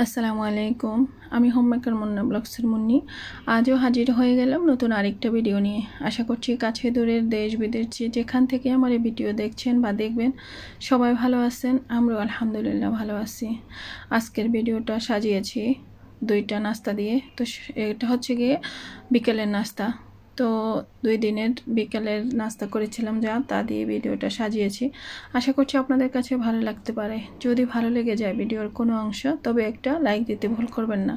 আসসালামু আলাইকুম। আমি হোমমেকার মুন্না ব্লগসের মুন্নি। আজও হাজির হয়ে গেলাম নতুন আরেকটা ভিডিও নিয়ে। আশা করছি কাছে দূরের দেশ বিদেশ যেখান থেকে আমার এই ভিডিও দেখছেন বা দেখবেন সবাই ভালো আছেন। আমরাও আলহামদুলিল্লাহ ভালো আছি। আজকের ভিডিওটা সাজিয়েছি দুইটা নাস্তা দিয়ে। তো এটা হচ্ছে গিয়ে বিকেলের নাস্তা। তো 2 দিনের বিকেলের নাস্তা করেছিলাম যা তা দিয়ে ভিডিওটা সাজিয়েছি। আশা করছি আপনাদের কাছে ভালো লাগতে পারে। যদি ভালো লেগে যায় ভিডিওর কোনো অংশ তবে একটা লাইক দিতে ভুল করবেন না।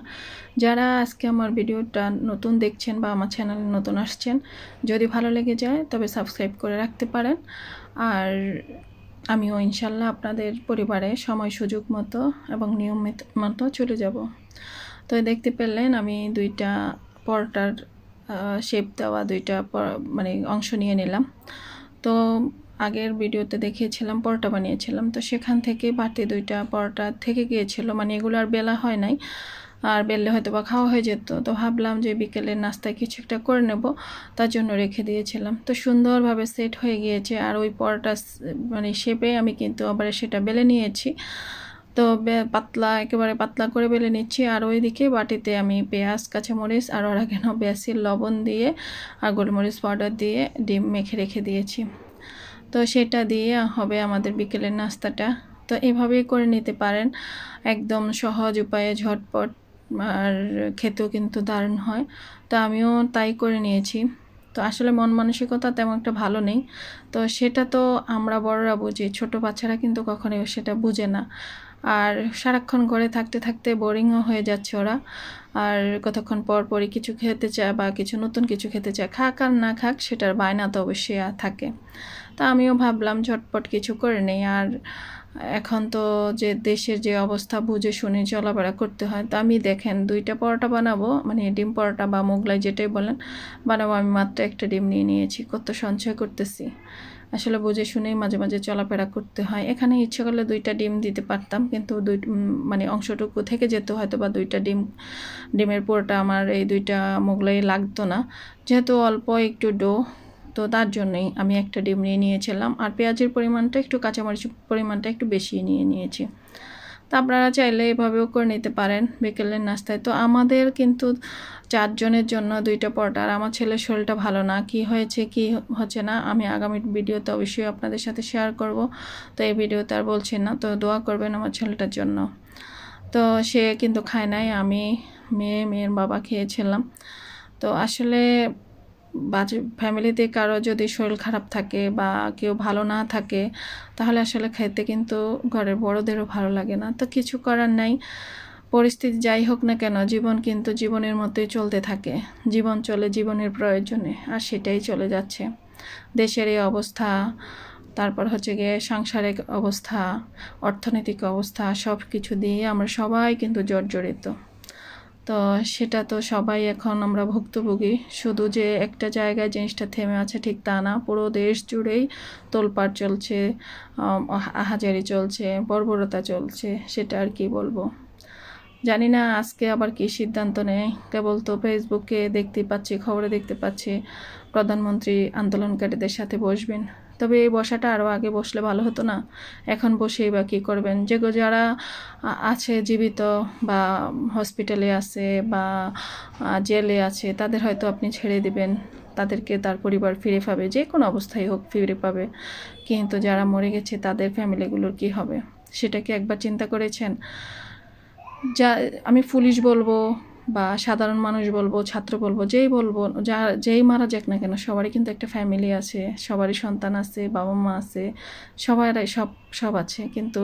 যারা আজকে আমার ভিডিওটা নতুন দেখছেন বা আমার চ্যানেলে নতুন আসছেন, যদি ভালো লেগে যায় তবে সাবস্ক্রাইব করে রাখতে পারেন। আর আমিও ইনশাল্লাহ আপনাদের পরিবারে সময় সুযোগ মতো এবং নিয়মিত মতো চলে যাব। তো দেখতে পেলেন আমি দুইটা পরোটার শেপ দেওয়া দুইটা মানে অংশ নিয়ে নিলাম। তো আগের ভিডিওতে দেখিয়েছিলাম পরোটা বানিয়েছিলাম, তো সেখান থেকে বাড়তি দুইটা পরোটা থেকে গিয়েছিল, মানে এগুলো আর বেলা হয় নাই, আর বেললে হয়তো বা খাওয়া হয়ে যেত। তো ভাবলাম যে বিকেলের নাস্তায় কিছু একটা করে নেব, তার জন্য রেখে দিয়েছিলাম। তো সুন্দরভাবে সেট হয়ে গিয়েছে। আর ওই পরোটা মানে শেপে আমি কিন্তু আবার সেটা বেলে নিয়েছি। তো পাতলা একেবারে পাতলা করে বেলে নিচ্ছি। আর ওইদিকে বাটিতে আমি পেঁয়াজ, কাঁচামরিচ আর অরিগানো, বেসিল, লবণ দিয়ে আর গোলমরিচ পাউডার দিয়ে ডিম মেখে রেখে দিয়েছি। তো সেটা দিয়ে হবে আমাদের বিকেলের নাস্তাটা। তো এভাবেই করে নিতে পারেন, একদম সহজ উপায়ে ঝটপট, আর খেতেও কিন্তু দারুণ হয়। তো আমিও তাই করে নিয়েছি। তো আসলে মন মানসিকতা তেমন একটা ভালো নেই, তো সেটা তো আমরা বড়রা বুঝি, ছোট বাচ্চারা কিন্তু কখনোই সেটা বুঝে না। আর সারাক্ষণ ঘরে থাকতে থাকতে বোরিংও হয়ে যাচ্ছে ওরা, আর কতক্ষণ পর পরই কিছু খেতে চায় বা কিছু নতুন কিছু খেতে চায়। খাক আর না খাক সেটার বায়না তো অবশ্যই থাকে। তা আমিও ভাবলাম ঝটপট কিছু করে নেই। আর এখন তো যে দেশের যে অবস্থা বুঝে শুনে চলাফেরা করতে হয়। তো আমি দেখেন দুইটা পরোটা বানাবো, মানে ডিম পরোটা বা মোগলাই যেটাই বলেন বানাবো, আমি মাত্র একটা ডিম নিয়ে নিয়েছি। কত সঞ্চয় করতেছি। আসলে বুঝে শুনেই মাঝে মাঝে চলাফেরা করতে হয়। এখানে ইচ্ছে করলে 2টা ডিম দিতে পারতাম, কিন্তু মানে অংশটুকু থেকে যেত হয়তো বা 2টা ডিমের পুরোটা আমার এই 2টা মোগলাই লাগতো না, যেহেতু অল্প একটু ডো। তো তার জন্যই আমি একটা ডিম নিয়ে নিয়েছিলাম। আর পেঁয়াজের পরিমাণটা একটু, কাঁচামরিচের পরিমাণটা একটু বেশি নিয়ে নিয়েছি। তো আপনারা চাইলে এভাবেও করে নিতে পারেন বিকেলের নাস্তায়। তো আমাদের কিন্তু 4 জনের জন্য 2টা পরোটা। আর আমার ছেলের শরীরটা ভালো না, কি হয়েছে কি হচ্ছে না আমি আগামী ভিডিওতে অবশ্যই আপনাদের সাথে শেয়ার করব। তো এই ভিডিওতে আর বলছি না। তো দোয়া করবেন আমার ছেলেটার জন্য। তো সে কিন্তু খায় নাই, আমি মেয়ের বাবা খেয়েছিলাম। তো আসলে বাজে ফ্যামিলিতে কারো যদি শরীর খারাপ থাকে বা কেউ ভালো না থাকে, তাহলে আসলে খেতে কিন্তু ঘরের বড়দেরও ভালো লাগে না। তো কিছু করার নাই, পরিস্থিতি যাই হোক না কেন জীবন কিন্তু জীবনের মতোই চলতে থাকে। জীবন চলে জীবনের প্রয়োজনে, আর সেটাই চলে যাচ্ছে। দেশের এই অবস্থা, তারপর হচ্ছে গিয়ে সাংসারিক অবস্থা, অর্থনৈতিক অবস্থা, সব কিছু দিয়ে আমরা সবাই কিন্তু জর্জরিত। তো সেটা তো সবাই এখন আমরা ভুক্তভোগী। শুধু যে একটা জায়গায় জিনিসটা থেমে আছে ঠিক তা না, পুরো দেশ জুড়েই তোলপাড় চলছে, আহাজারি চলছে, বর্বরতা চলছে। সেটা আর কি বলবো, জানি না আজকে আবার কি সিদ্ধান্ত নেয়। কেবল তো ফেসবুকে দেখতে পাচ্ছি, খবরে দেখতে পাচ্ছি প্রধানমন্ত্রী আন্দোলনকারীদের সাথে বসবেন। তবে এই বসাটা আরও আগে বসলে ভালো হতো না? এখন বসেই বা কী করবেন? যারা আছে জীবিত বা হসপিটালে আছে বা জেলে আছে, তাদের হয়তো আপনি ছেড়ে দিবেন, তাদেরকে তার পরিবার ফিরে পাবে, যে কোনো অবস্থায় হোক ফিরে পাবে। কিন্তু যারা মরে গেছে তাদের ফ্যামিলিগুলোর কি হবে, সেটা কি একবার চিন্তা করেছেন? যা আমি পুলিশ বলবো বা সাধারণ মানুষ বলবো, ছাত্র বলবো, যেই মারা যাক না কেন, সবারই কিন্তু একটা ফ্যামিলি আছে, সবারই সন্তান আছে, বাবা মা আছে, সবারই সব আছে। কিন্তু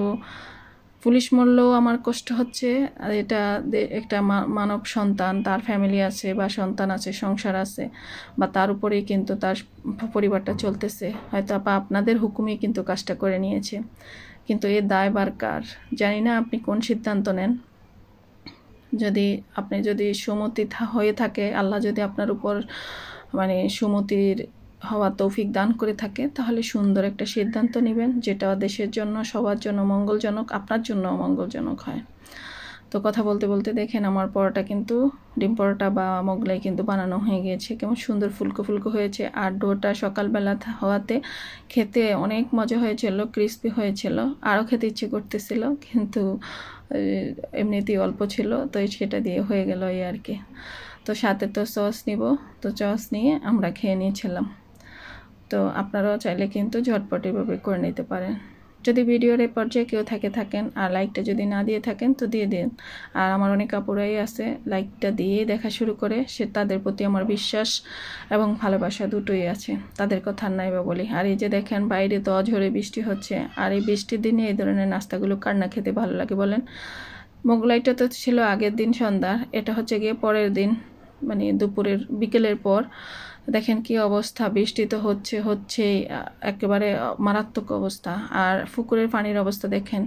পুলিশ মরলেও আমার কষ্ট হচ্ছে। আর এটা একটা মানব সন্তান, তার ফ্যামিলি আছে বা সন্তান আছে, সংসার আছে, বা তার উপরেই কিন্তু তার পরিবারটা চলতেছে। হয়তো আপনাদের হুকুমই কিন্তু কাজটা করে নিয়েছে, কিন্তু এর দায়ভার কার? জানি না আপনি কোন সিদ্ধান্ত নেন। যদি সুমতি হয়ে থাকে, আল্লাহ যদি আপনার উপর মানে সুমতির হওয়া তৌফিক দান করে থাকে, তাহলে সুন্দর একটা সিদ্ধান্ত নেবেন, যেটা দেশের জন্য, সবার জন্য মঙ্গলজনক, আপনার জন্য মঙ্গলজনক হয়। তো কথা বলতে বলতে দেখেন আমার পরোটা কিন্তু, ডিম পরোটা বা মোগলাই কিন্তু বানানো হয়ে গিয়েছে। কেমন সুন্দর ফুলকো ফুলকো হয়েছে। আর ডোটা সকালবেলা হওয়াতে খেতে অনেক মজা হয়েছিল, ক্রিস্পি হয়েছিল, আরও খেতে ইচ্ছে করতেছিল। কিন্তু এমনিতেই অল্প ছিল, তো সেটা দিয়ে হয়ে গেল এই আর কি। তো সাথে তো সস নিব, তো সস নিয়ে আমরা খেয়ে নিয়েছিলাম। তো আপনারাও চাইলে কিন্তু ঝটপট এভাবে করে নিতে পারেন। যদি ভিডিওর এই পর্যায়ে কেউ থাকেন আর লাইকটা যদি না দিয়ে থাকেন তো দিয়ে দিন। আর আমার অনেক আপুরাই আছে লাইকটা দিয়ে দেখা শুরু করে, সে তাদের প্রতি আমার বিশ্বাস এবং ভালোবাসা দুটোই আছে, তাদের কথা নাই বা বলি। আর এই যে দেখেন বাইরে তো অঝরে বৃষ্টি হচ্ছে, আর এই বৃষ্টির দিনে এই ধরনের নাস্তাগুলো কার না খেতে ভালো লাগে বলেন। মোগলাইটা তো ছিল আগের দিন সন্ধ্যার, এটা হচ্ছে গিয়ে পরের দিন, মানে দুপুরের বিকেলের পর। দেখেন কি অবস্থা, বৃষ্টি তো হচ্ছে একেবারে মারাত্মক অবস্থা। আর পুকুরের পানির অবস্থা দেখেন,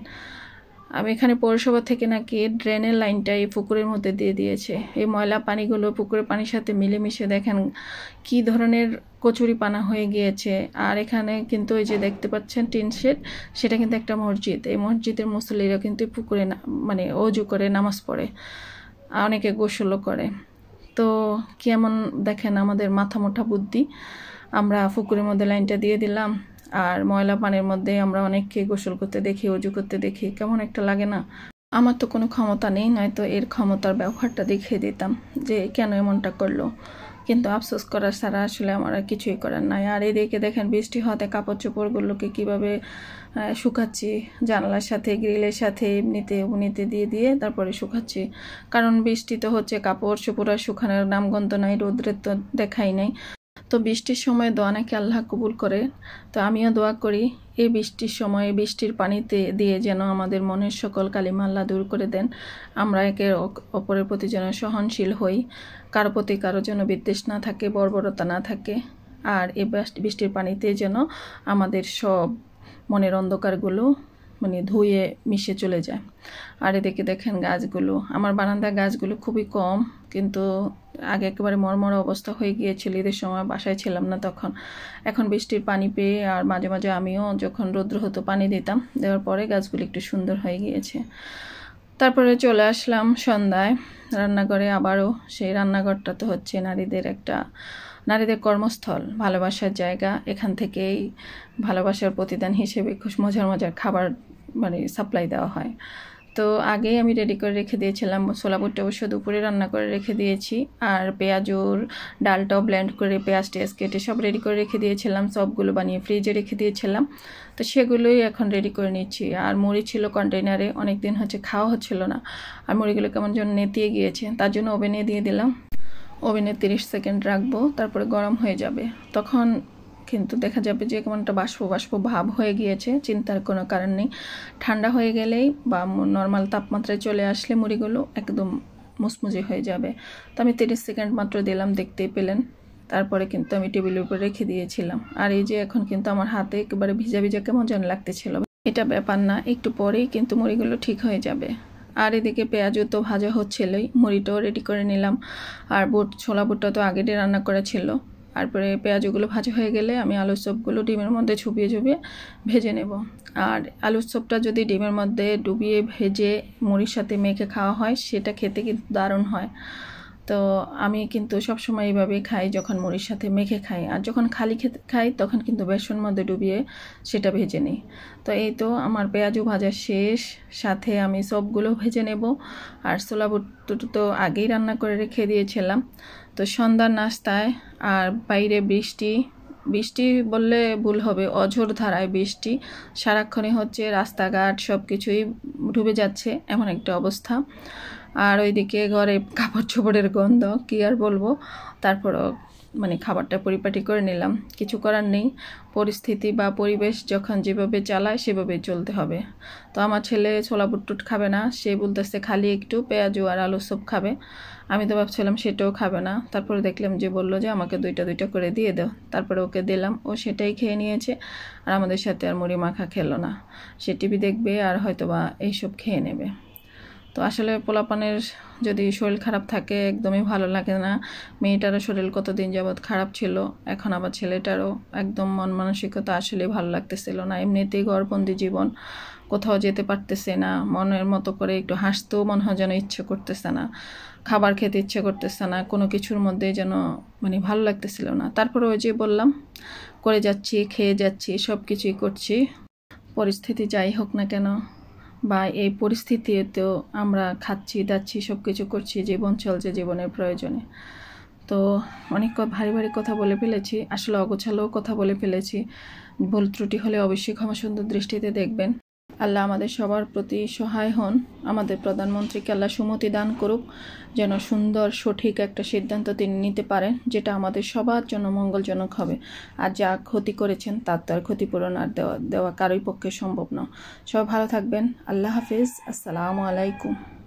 আমি এখানে পৌরসভা থেকে নাকি ড্রেনের লাইনটা এই পুকুরের মধ্যে দিয়ে দিয়েছে। এই ময়লা পানিগুলো পুকুরের পানির সাথে মিলেমিশে দেখেন কি ধরনের কচুরি পানা হয়ে গিয়েছে। আর এখানে কিন্তু ওই যে দেখতে পাচ্ছেন টিন শেড, সেটা কিন্তু একটা মসজিদ। এই মসজিদের মুসল্লিরা কিন্তু পুকুরে মানে অজু করে নামাজ পড়ে, অনেকে গোসলও করে। তো কেমন দেখেন আমাদের মাথা মোটা বুদ্ধি, আমরা পুকুরের মধ্যে লাইনটা দিয়ে দিলাম, আর ময়লা পানির মধ্যে আমরা অনেককে গোসল করতে দেখি, অজু করতে দেখি, কেমন একটা লাগে না। আমার তো কোনো ক্ষমতা নেই, নয়তো এর ক্ষমতার ব্যবহারটা দেখিয়ে দিতাম যে কেন এমনটা করলো, কিন্তু আফসোস করার ছাড়া আসলে আমার আর কিছুই করার নাই। আর এদিকে দেখেন বৃষ্টি হতে কাপড় চোপড়গুলোকে কীভাবে শুকাচ্ছি, জানালার সাথে গ্রিলের সাথে এমনিতে দিয়ে তারপরে শুকাচ্ছি। কারণ বৃষ্টি তো হচ্ছে, কাপড় চোপড় আর শুকানোর নামগন্ধ নাই, রোদ্রের তো দেখাই নাই। তো বৃষ্টির সময় দোয়া নাকি আল্লাহ কবুল করে, তো আমিও দোয়া করি এই বৃষ্টির সময় বৃষ্টির পানিতে দিয়ে যেন আমাদের মনের সকল কালিমা আল্লাহ দূর করে দেন। আমরা একে অপরের প্রতি যেন সহনশীল হই, কারো প্রতি কারো যেন বিদ্বেষ না থাকে, বর্বরতা না থাকে। আর এই বৃষ্টির পানিতে যেন আমাদের সব মনের অন্ধকারগুলো মানে ধুয়ে মিশে চলে যায়। আর এদিকে দেখেন গাছগুলো, আমার বারান্দার গাছগুলো খুবই কম, কিন্তু আগে একেবারে মরমরা অবস্থা হয়ে গিয়েছিল, ঈদের সময় বাসায় ছিলাম না তখন। এখন বৃষ্টির পানি পেয়ে আর মাঝে মাঝে আমিও যখন রৌদ্র হতো পানি দিতাম, দেওয়ার পরে গাছগুলো একটু সুন্দর হয়ে গিয়েছে। তারপরে চলে আসলাম সন্ধ্যায় রান্নাঘরে। আবারও সেই রান্নাঘরটা তো হচ্ছে নারীদের কর্মস্থল, ভালোবাসার জায়গা। এখান থেকেই ভালোবাসার প্রতিদান হিসেবে খুব মজার খাবার মানে সাপ্লাই দেওয়া হয়। তো আগেই আমি রেডি করে রেখে দিয়েছিলাম, ছোলা বুটটা অবশ্য দুপুরে রান্না করে রেখে দিয়েছি, আর পেঁয়াজুর ডালটাও ব্লেন্ড করে পেঁয়াজ টেয়াজ কেটে সব রেডি করে রেখে দিয়েছিলাম, সবগুলো বানিয়ে ফ্রিজে রেখে দিয়েছিলাম। তো সেগুলোই এখন রেডি করে নিচ্ছি। আর মুড়ি ছিল কন্টেনারে, অনেক দিন হচ্ছে খাওয়া হচ্ছিল না, আর মুড়িগুলো কেমন যেন নেতিয়ে গিয়েছে, তার জন্য ওভেনে দিয়ে দিলাম। ওভেনে 30 সেকেন্ড রাখবো, তারপরে গরম হয়ে যাবে, তখন কিন্তু দেখা যাবে যে কেমন একটা বাষ্প ভাব হয়ে গিয়েছে। চিন্তার কোনো কারণ নেই, ঠান্ডা হয়ে গেলেই বা নর্মাল তাপমাত্রায় চলে আসলে মুড়িগুলো একদম মুচমুচে হয়ে যাবে। তো আমি 30 সেকেন্ড মাত্র দিলাম, দেখতেই পেলেন। তারপরে কিন্তু আমি টেবিলের উপর রেখে দিয়েছিলাম। আর এই যে এখন কিন্তু আমার হাতে একেবারে ভিজা কেমন যেন লাগতেছিল, এটা ব্যাপার না, একটু পরেই কিন্তু মুড়িগুলো ঠিক হয়ে যাবে। আর এদিকে পেঁয়াজও তো ভাজা হচ্ছিলই, মুড়িটাও রেডি করে নিলাম। আর ছোলা বুটটা তো আগেই রান্না করা ছিল। তারপরে পেঁয়াজগুলো ভাজা হয়ে গেলে আমি আলুর চপগুলো ডিমের মধ্যে চুবিয়ে ভেজে নেব। আর আলুর চপটা যদি ডিমের মধ্যে ডুবিয়ে ভেজে মুড়ির সাথে মেখে খাওয়া হয়, সেটা খেতে কিন্তু দারুণ হয়। তো আমি কিন্তু সবসময় এইভাবেই খাই, যখন মুড়ির সাথে মেখে খাই। আর যখন খালি খাই তখন কিন্তু বেসন মধ্যে ডুবিয়ে সেটা ভেজে নিই। তো এই তো আমার পেঁয়াজু ভাজা শেষ, সাথে আমি সবগুলো ভেজে নেব। আর ছোলা বুট তো আগেই রান্না করে রেখে দিয়েছিলাম। তো সন্ধ্যার নাস্তায়, আর বাইরে বৃষ্টি বললে ভুল হবে, অঝোর ধারায় বৃষ্টি সারাক্ষণই হচ্ছে, রাস্তাঘাট সব কিছুই ডুবে যাচ্ছে, এমন একটা অবস্থা। আর ওইদিকে ঘরে কাপড় চোপড়ের গন্ধ, কি আর বলবো। তারপরও মানে খাবারটা পরিপাটি করে নিলাম, কিছু করার নেই, পরিস্থিতি বা পরিবেশ যখন যেভাবে চালায় সেভাবে চলতে হবে। তো আমার ছেলে ছোলা বুটটুট খাবে না, সে বলতেছে খালি একটু পেঁয়াজু আর আলু চপ খাবে। আমি তো ভাবছিলাম সেটাও খাবে না, তারপরে দেখলাম যে বললো যে আমাকে দুইটা করে দিয়ে দাও। তারপরে ওকে দিলাম, ও সেটাই খেয়ে নিয়েছে। আর আমাদের সাথে আর মুড়ি মাখা খেলো না, সে টিভি দেখবে আর হয়তোবা এইসব খেয়ে নেবে। তো আসলে পোলাপানের যদি শরীর খারাপ থাকে একদমই ভালো লাগে না। মেয়েটারও শরীর কতদিন যাবৎ খারাপ ছিল, এখন আবার ছেলেটারও একদম মন মানসিকতা আসলে ভালো লাগতেছিল না। এমনিতেই ঘরবন্দি জীবন, কোথাও যেতে পারতেছে না, মনের মতো করে একটু হাসতেও মনে হয় যেন ইচ্ছে করতেছে না, খাবার খেতে ইচ্ছে করতেছে না, কোনো কিছুর মধ্যে যেন মানে ভালো লাগতেছিল না। তারপরে ওই যে বললাম, করে যাচ্ছি, খেয়ে যাচ্ছি, সব কিছুই করছি। পরিস্থিতি যাই হোক না কেন, বা এই পরিস্থিতিতেও আমরা খাচ্ছি দাচ্ছি সব কিছু করছি, জীবন চলছে জীবনের প্রয়োজনে। তো অনেক ভারী ভারী কথা বলে ফেলেছি, আসলে অগোছালোও কথা বলে ফেলেছি। ভুল ত্রুটি হলে অবশ্যই ক্ষমা সুন্দর দৃষ্টিতে দেখবেন। আল্লাহ আমাদের সবার প্রতি সহায় হন। আমাদের প্রধানমন্ত্রীকে আল্লাহ সুমতি দান করুক, যেন সুন্দর সঠিক একটা সিদ্ধান্ত তিনি নিতে পারেন, যেটা আমাদের সবার জন্য মঙ্গলজনক হবে। আর যা ক্ষতি করেছেন তার তো আর ক্ষতিপূরণ আর দেওয়া কারোই পক্ষে সম্ভব না। সবাই ভালো থাকবেন। আল্লাহ হাফিজ। আসসালামু আলাইকুম।